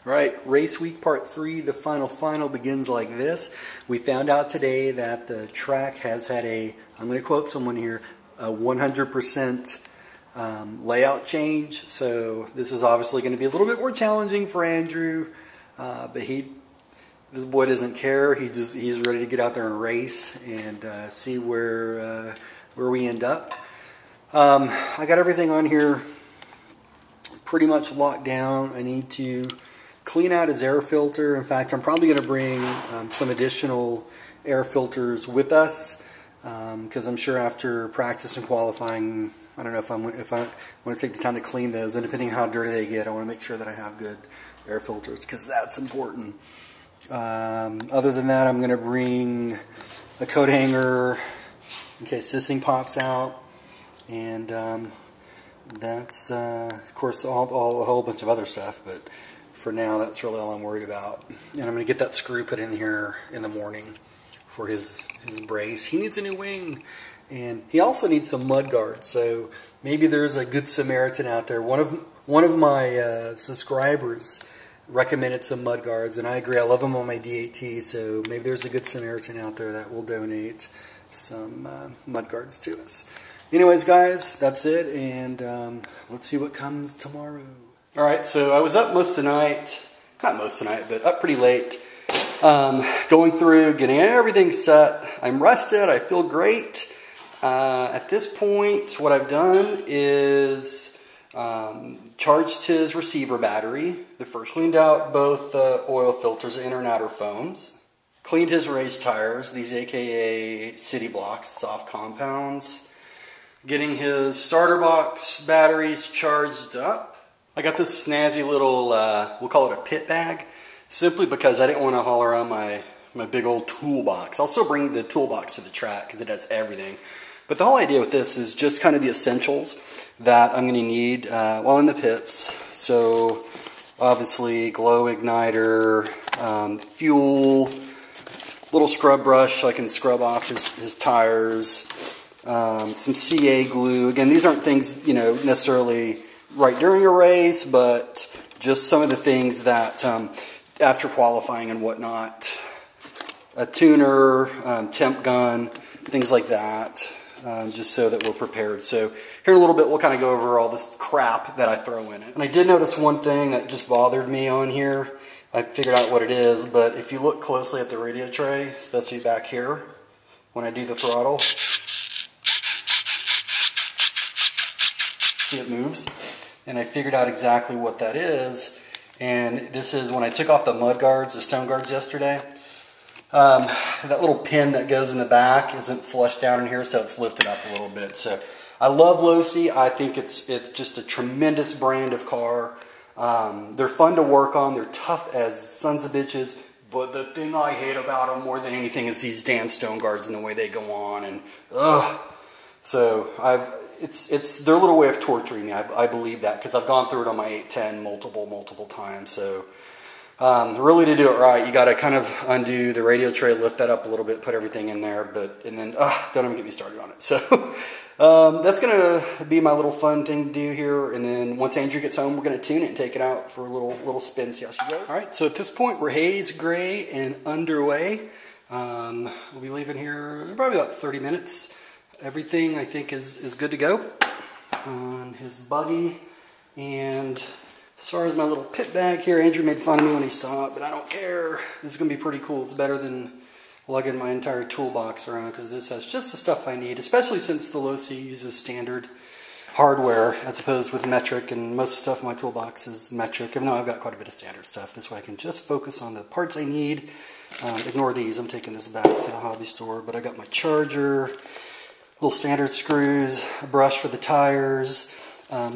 Right, race week part 3, the final begins like this. We found out today that the track has had a, I'm going to quote someone here, a 100% layout change. So this is obviously going to be a little bit more challenging for Andrew, but this boy doesn't care. He's ready to get out there and race and see where we end up. I got everything on here pretty much locked down. I need to clean out his air filter. In fact, I'm probably going to bring some additional air filters with us because I'm sure after practice and qualifying, I don't know if I want to take the time to clean those, and depending on how dirty they get, I want to make sure that I have good air filters because that's important. Other than that, I'm going to bring a coat hanger in case this thing pops out, and that's of course a whole bunch of other stuff, but for now, that's really all I'm worried about. And I'm going to get that screw put in here in the morning for his brace. He needs a new wing. And he also needs some mud guards. So maybe there's a good Samaritan out there. One of my subscribers recommended some mud guards. And I agree. I love them on my DAT. So maybe there's a good Samaritan out there that will donate some mud guards to us. Anyways, guys, that's it. And let's see what comes tomorrow. Alright, so I was up most of the night, not most of the night, but up pretty late, going through, getting everything set. I'm rested, I feel great. At this point, what I've done is charged his receiver battery, cleaned out both oil filters, inner and outer foams, cleaned his race tires, these AKA City Blocks, soft compounds, getting his starter box batteries charged up. I got this snazzy little, we'll call it a pit bag, simply because I didn't want to haul around my big old toolbox. I'll still bring the toolbox to the track because it has everything. But the whole idea with this is just kind of the essentials that I'm going to need while in the pits. So obviously glow igniter, fuel, little scrub brush so I can scrub off his tires, some CA glue. Again, these aren't things, necessarily right during a race, but just some of the things that after qualifying and whatnot, a tuner, temp gun, things like that, just so that we're prepared. So here in a little bit we'll kind of go over all this crap that I throw in it. And I did notice one thing that just bothered me on here. I figured out what it is, but if you look closely at the radio tray, especially back here, when I do the throttle, see it moves? And I figured out exactly what that is. And this is when I took off the mud guards, the stone guards yesterday. That little pin that goes in the back isn't flushed down in here, so it's lifted up a little bit. So I love Losi. I think it's just a tremendous brand of car. They're fun to work on. They're tough as sons of bitches. But the thing I hate about them more than anything is these damn stone guards and the way they go on. And ugh. So it's their little way of torturing me. I believe that because I've gone through it on my 810 multiple times. So really to do it right, you got to kind of undo the radio tray, lift that up a little bit, put everything in there, and then don't even get me started on it. So that's going to be my little fun thing to do here. And then once Andrew gets home, we're going to tune it and take it out for a little spin, see how she goes. All right. So at this point, we're haze gray and underway. We'll be leaving here in probably about 30 minutes. Everything I think is good to go on his buggy. And as far as my little pit bag here, Andrew made fun of me when he saw it, but I don't care. This is going to be pretty cool. It's better than lugging my entire toolbox around because this has just the stuff I need, especially since the Losi uses standard hardware as opposed with metric, and most stuff in my toolbox is metric, even though I've got quite a bit of standard stuff. This way I can just focus on the parts I need. Ignore these. I'm taking this back to the hobby store, but I got my charger, little standard screws, a brush for the tires,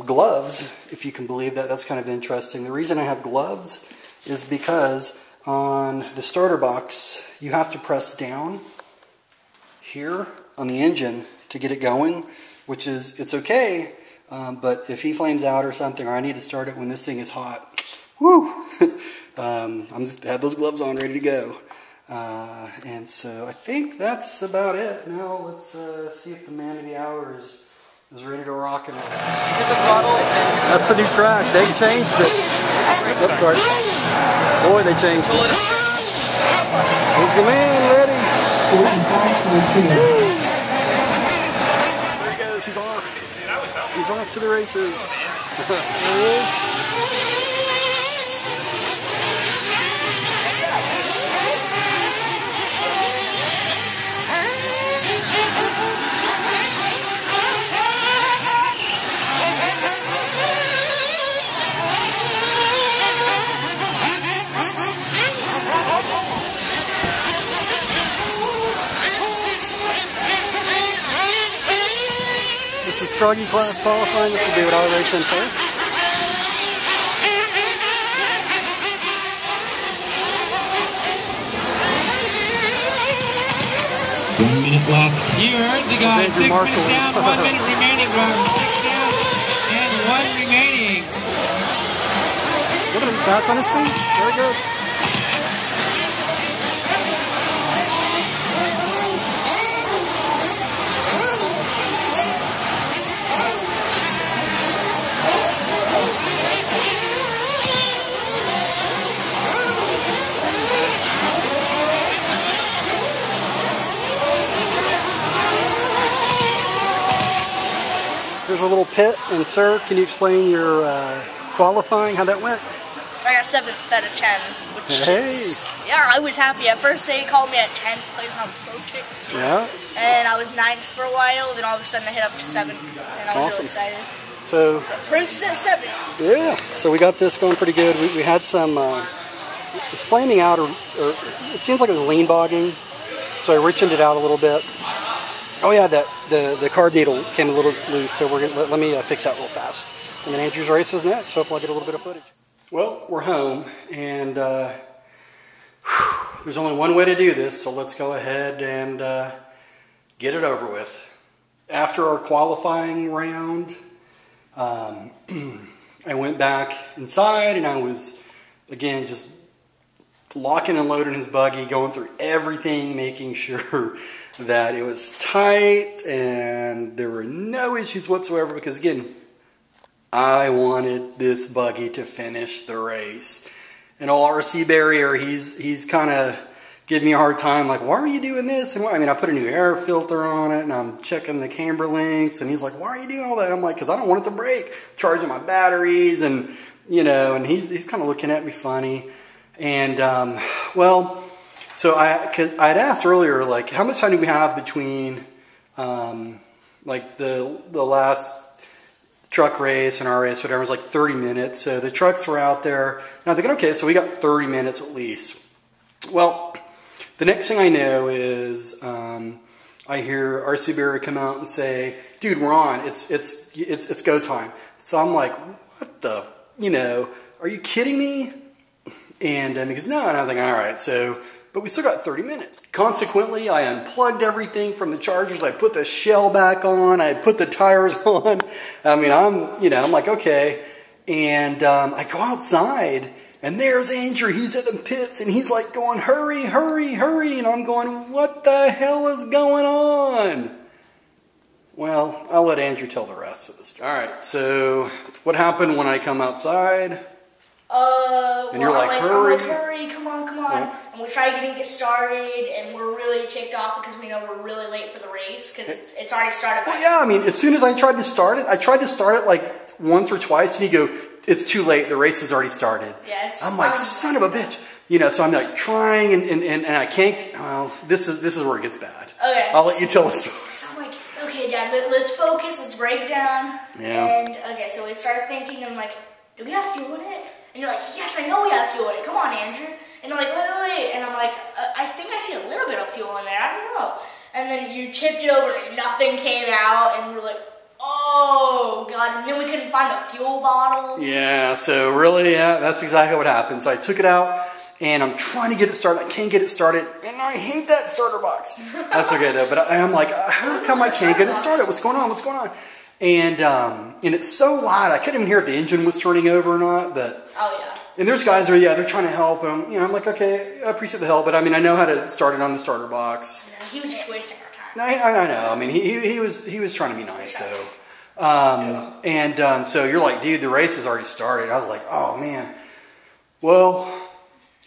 gloves, if you can believe that. That's kind of interesting. The reason I have gloves is because on the starter box, you have to press down here on the engine to get it going, which is, it's okay, but if he flames out or something, or I need to start it when this thing is hot, whoo, I'm just have those gloves on ready to go. And so I think that's about it. Now let's see if the man of the hour is ready to rock and roll. See the throttle? That's the new track. They changed it. Oops, sorry. Boy, they changed it. Here's the man ready. 45-42. There he goes. He's off. He's off to the races. There he is. Froggy class qualifying. This will be what I'll race in for. 1 minute left here. The guy 6 minutes down, 1 minute remaining. Driver 6 down, and 1 remaining. Look at him, that's on his feet. There he goes. Here's a little pit, and sir, can you explain your qualifying, how that went? I got 7th out of 10, which is, yeah, I was happy. At first they called me at 10th place, and I was so ticked. Yeah. And I was 9th for a while, then all of a sudden I hit up to 7th, and I was really excited. So Prince at 7th. Yeah, so we got this going pretty good. We had some, it's flaming out, or it seems like it was lean bogging, so I richened it out a little bit. Oh yeah, the card needle came a little loose, so we're gonna, let me fix that real fast. And then Andrew's race is next, so hopefully I'll get a little bit of footage. Well, we're home, and there's only one way to do this, so let's go ahead and get it over with. After our qualifying round, I went back inside, and I was, again, just locking and loading his buggy, going through everything, making sure that it was tight and there were no issues whatsoever, because again, I wanted this buggy to finish the race. And old RC Barrier, he's kind of giving me a hard time, like, why are you doing this? And I mean, I put a new air filter on it, and I'm checking the camber links, and he's like, why are you doing all that? I'm like, because I don't want it to break. Charging my batteries, and you know, and he's kind of looking at me funny. And well, so I'd asked earlier, like, how much time do we have between like the last truck race and our race, whatever. It was like 30 minutes. So the trucks were out there, and I'm thinking, okay, so we got 30 minutes at least. Well, the next thing I know is I hear RC Barrier come out and say, dude, we're on. It's go time. So I'm like, what the, you know, are you kidding me? And he goes, no. And I'm thinking, all right, so, but we still got 30 minutes. Consequently, I unplugged everything from the chargers. I put the shell back on. I put the tires on. I mean, I'm like, okay. And I go outside, and there's Andrew. He's at the pits, and he's like going, hurry, hurry, hurry. And I'm going, what the hell is going on? Well, I'll let Andrew tell the rest of the story. All right, so what happened when I come outside? And you're like, hurry. I'm like, hurry, come on. Yeah. And we try getting it started, and we're really ticked off because we know we're really late for the race because it's already started. Well, yeah, I mean, as soon as I tried to start it like once or twice, and you go, it's too late, the race has already started. Yeah, I'm like, son of a bitch. You know, so I'm like trying, and I can't, well, this is where it gets bad. Okay. I'll let you tell the story. So I'm like, okay, Dad, let's focus, let's break down. Yeah. And, okay, so we started thinking, I'm like, do we have fuel in it? And you're like, yes, I know we have fuel in it. Come on, Andrew. And I'm like, wait. And I'm like, I think I see a little bit of fuel in there. I don't know. And then you tipped it over and nothing came out. And we're like, oh, God. And then we couldn't find the fuel bottle. Yeah, so really, yeah, that's exactly what happened. So I took it out, and I'm trying to get it started. I can't get it started. And I hate that starter box. That's okay, though. But I'm like, how come I can't get it started? What's going on? What's going on? And it's so loud, I couldn't even hear if the engine was turning over or not. But and there's guys there, yeah, they're trying to help him. You know, I'm like, okay, I appreciate the help, but I mean, I know how to start it on the starter box. No, he was just wasting our time. I know. I mean, he was trying to be nice. So, so you're like, dude, the race has already started. I was like, oh man. Well,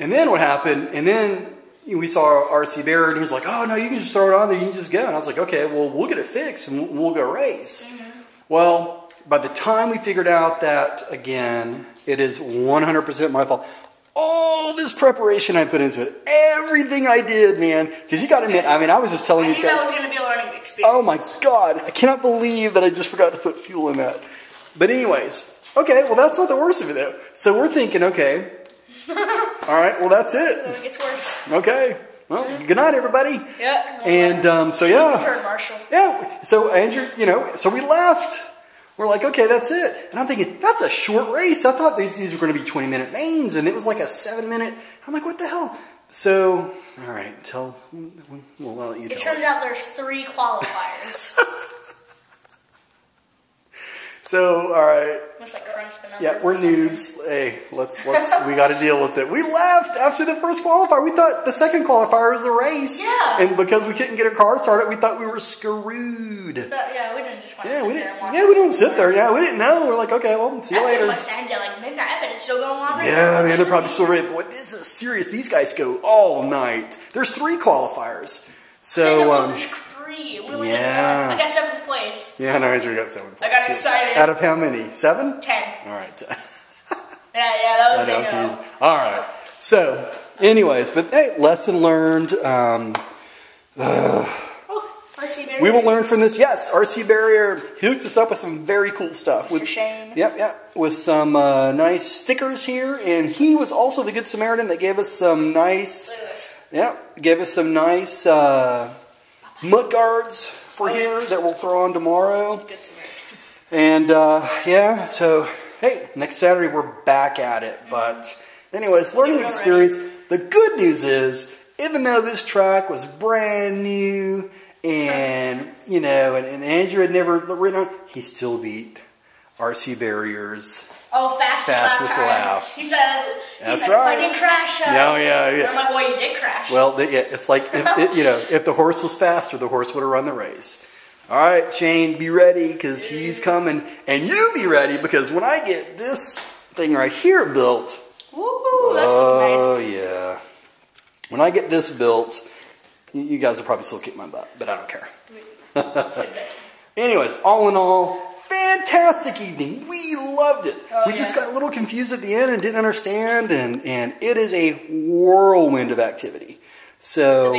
And then what happened, and then we saw RC Bear, and he was like, oh, no, you can just throw it on there, you can just go. And I was like, okay, well, we'll get it fixed, and we'll go race. Well, by the time we figured out that, again, it is 100% my fault. All this preparation I put into it, everything I did, man, because you got to admit, I mean, I was just telling these guys. I knew that was going to be a learning experience. Oh my God, I cannot believe that I just forgot to put fuel in that. But anyways, okay, well, that's not the worst of it, though. So we're thinking, okay, all right, well, that's it. It gets worse. Okay, well, good night, everybody. Yeah. And so, yeah. Turn, Marshall. Yeah, so Andrew, you know, so we left. We're like, okay, that's it. And I'm thinking, that's a short race. I thought these were going to be 20-minute mains, and it was like a 7-minute. I'm like, what the hell? So, all right, I'll let you tell. It turns out there's 3 qualifiers. So, all right. Must like crunch the numbers. Yeah, we're noobs. Hey, we got to deal with it. We left after the first qualifier. We thought the second qualifier was the race. Yeah. And because we couldn't get our car started, we thought we were screwed. Yeah, we didn't just want to sit there and watch. Yeah, we didn't sit there. Yeah, we didn't know. We're like, okay, well, see you later. It must end at like midnight. I bet it's still going on right now. Yeah, man, they're probably still ready. Boy, this is serious. These guys go all night. There's 3 qualifiers. So, there's 3. We yeah. I got 7th place. Yeah, no, Andrew got 7th place. I got excited. Out of how many? 7? 10. All right. Yeah, that was the all right. So, anyways, but hey, lesson learned. RC Barrier. We will learn from this. Yes, RC Barrier hooked us up with some very cool stuff. Mr. Shane. Yep. With some nice stickers here, and he was also the Good Samaritan that gave us some nice. Look at this. Yep, gave us some nice mud guards for here that we'll throw on tomorrow. Good Samaritan. And yeah, so hey, next Saturday we're back at it. But anyways, learning experience. The good news is, even though this track was brand new, and you know, and Andrew had never ridden on, he still beat RC Barrier's fastest lap. He said, That's if right. I didn't crash. Yeah. And I'm like, well, you did crash. Well, it's like if the horse was faster, the horse would have run the race. All right, Shane, be ready because he's coming, and you be ready because when I get this thing right here built. Woo, that's looking nice. Oh yeah. When I get this built, you guys will probably still kick my butt, but I don't care. Anyways, all in all, fantastic evening. We loved it. We just got a little confused at the end and didn't understand, and it is a whirlwind of activity. So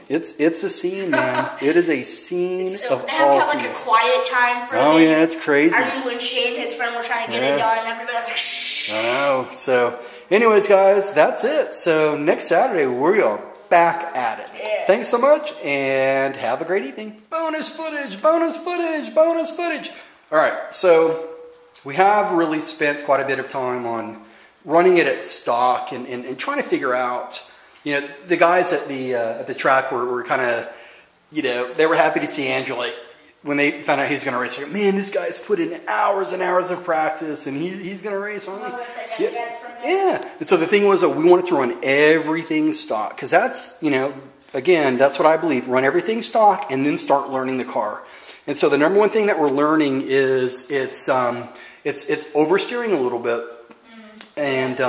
it's a scene, man. It is a scene of they have all to have like a quiet time for Oh yeah, it's crazy. I remember when Shane and his friend were trying to get it done, everybody was like, shh. I know. So, anyways, guys, that's it. So next Saturday we are back at it. Yeah. Thanks so much, and have a great evening. Bonus footage, bonus footage, bonus footage. All right, so we have really spent quite a bit of time on running it at stock and trying to figure out. You know, the guys at the track were kind of, you know, they were happy to see Andrew. Like, when they found out he was going to race, like, man, this guy's put in hours and hours of practice, and he's going to race. Yeah. And so the thing was that we wanted to run everything stock, because that's, you know, again, that's what I believe. Run everything stock and then start learning the car. And so the number one thing that we're learning is it's oversteering a little bit, and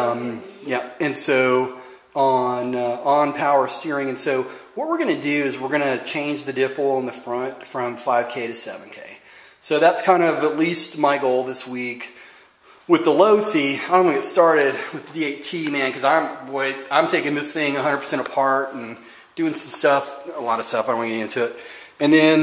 yeah, and so. On power steering, and so what we're going to do is we're going to change the diff oil in the front from 5K to 7K. So that's kind of at least my goal this week. With the low C, I'm going to get started with the D8T, man, because I'm taking this thing 100% apart and doing some stuff, a lot of stuff. I don't want to get into it. And then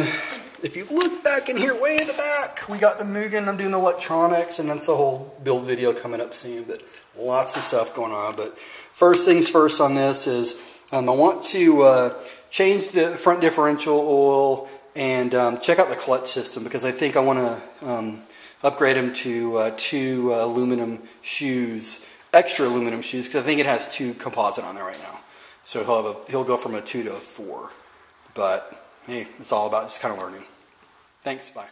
if you look back in here, way in the back, we got the Mugen. I'm doing the electronics, and that's a whole build video coming up soon. But lots of stuff going on. But first things first on this is I want to change the front differential oil and check out the clutch system, because I think I want to upgrade them to 2 aluminum shoes, extra aluminum shoes, because I think it has 2 composite on there right now. So he'll go from a 2 to a 4. But hey, it's all about just kind of learning. Thanks, bye.